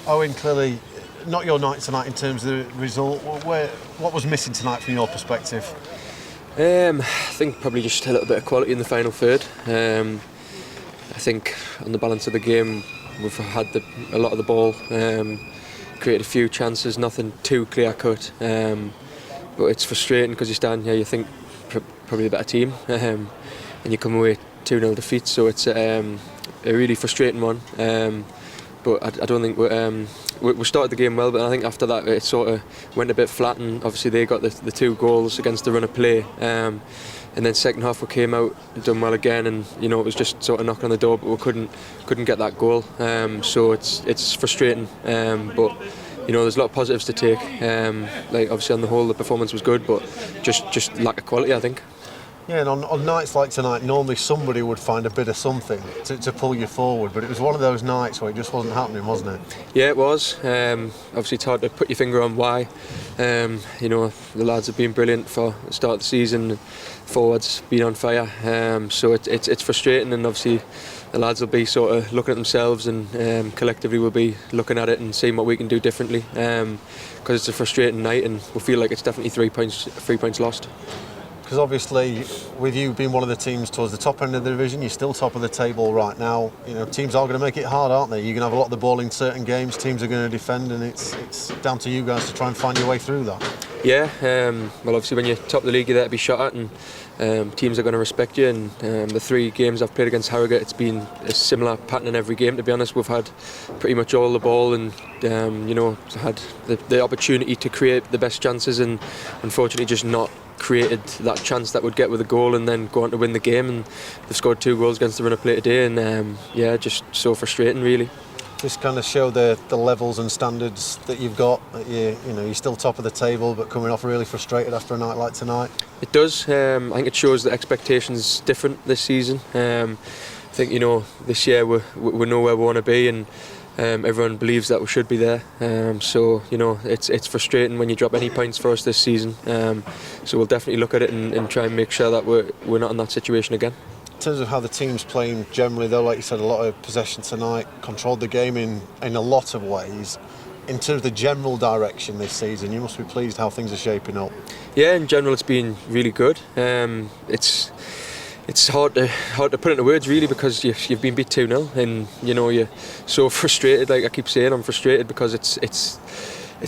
Owen, clearly not your night tonight in terms of the result. What was missing tonight from your perspective? I think probably just a little bit of quality in the final third. I think on the balance of the game, we've had a lot of the ball, created a few chances, nothing too clear cut. But it's frustrating because you stand here, you think probably a better team, and you come away 2-0 defeat. So it's a really frustrating one. But I don't think we started the game well, but I think after that it sort of went a bit flat, and obviously they got the 2 goals against the run of play. And then second half we came out and done well again, and it was just sort of knocking on the door, but we couldn't get that goal. So it's frustrating, but there's a lot of positives to take. Like obviously on the whole the performance was good, but just lack of quality, I think. Yeah, and on nights like tonight, normally somebody would find a bit of something to pull you forward, but it was one of those nights where it just wasn't happening, wasn't it? Yeah, it was. Obviously it's hard to put your finger on why. The lads have been brilliant for the start of the season, forwards been on fire, so it's frustrating, and obviously the lads will be sort of looking at themselves, and collectively we'll be looking at it and seeing what we can do differently, because it's a frustrating night and we feel like it's definitely 3 points lost. Because obviously, with you being one of the teams towards the top end of the division, you're still top of the table right now. Teams are going to make it hard, aren't they? You're going to have a lot of the ball in certain games. Teams are going to defend, and it's down to you guys to try and find your way through that. Yeah, well, obviously when you're top of the league, you're there to be shot at, and teams are going to respect you. And the 3 games I've played against Harrogate, it's been a similar pattern in every game. To be honest, we've had pretty much all the ball, and had the opportunity to create the best chances, and unfortunately just not created that chance that would get with a goal and then go on to win the game. And they've scored 2 goals against the run of play today, and just so frustrating, really. Just kind of show the levels and standards that you've got. You're still top of the table, but coming off really frustrated after a night like tonight. It does. I think it shows that expectations different this season. I think this year we know where we want to be, and everyone believes that we should be there. So it's frustrating when you drop any points for us this season. So we'll definitely look at it and try and make sure that we're not in that situation again. In terms of how the team's playing generally, though, like you said, a lot of possession tonight, controlled the game in a lot of ways. In terms of the general direction this season, you must be pleased how things are shaping up. Yeah, in general, it's been really good. It's hard to put into words, really, because you've been beat 2-0, and you're so frustrated. Like I keep saying, I'm frustrated because it's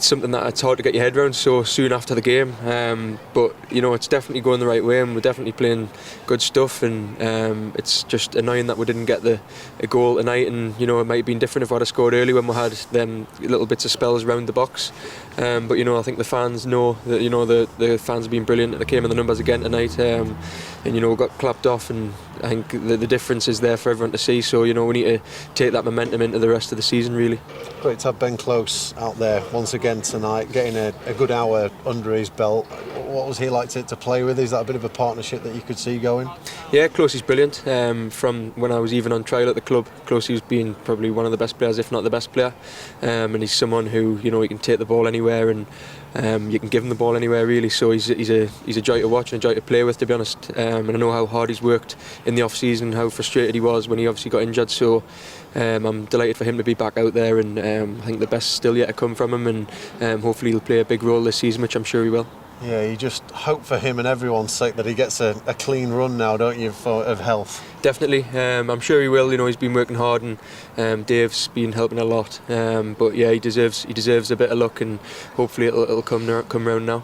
something that it's hard to get your head around so soon after the game. But it's definitely going the right way, and we're definitely playing good stuff. And it's just annoying that we didn't get a goal tonight. And it might have been different if I'd have scored early when we had them little bits of spells around the box. But I think the fans know that the fans have been brilliant. They came in the numbers again tonight, and we got clapped off. And I think the difference is there for everyone to see. So we need to take that momentum into the rest of the season, really. Great to have Ben Close out there once again tonight, getting a good hour under his belt. What was he like to play with? Is that a bit of a partnership that you could see going? Yeah, Closey's brilliant. From when I was even on trial at the club, Closey's been probably one of the best players, if not the best player. And he's someone who he can take the ball anywhere, and you can give him the ball anywhere, really. So he's a joy to watch and a joy to play with, to be honest. And I know how hard he's worked in the off season, how frustrated he was when he obviously got injured. So I'm delighted for him to be back out there, and I think the best still yet to come from him, and hopefully he'll play a big role this season, which I'm sure he will. Yeah, you just hope for him and everyone's sake that he gets a clean run now, don't you, of health? Definitely. I'm sure he will. He's been working hard, and Dave's been helping a lot. But yeah, he deserves a bit of luck, and hopefully it'll come round now.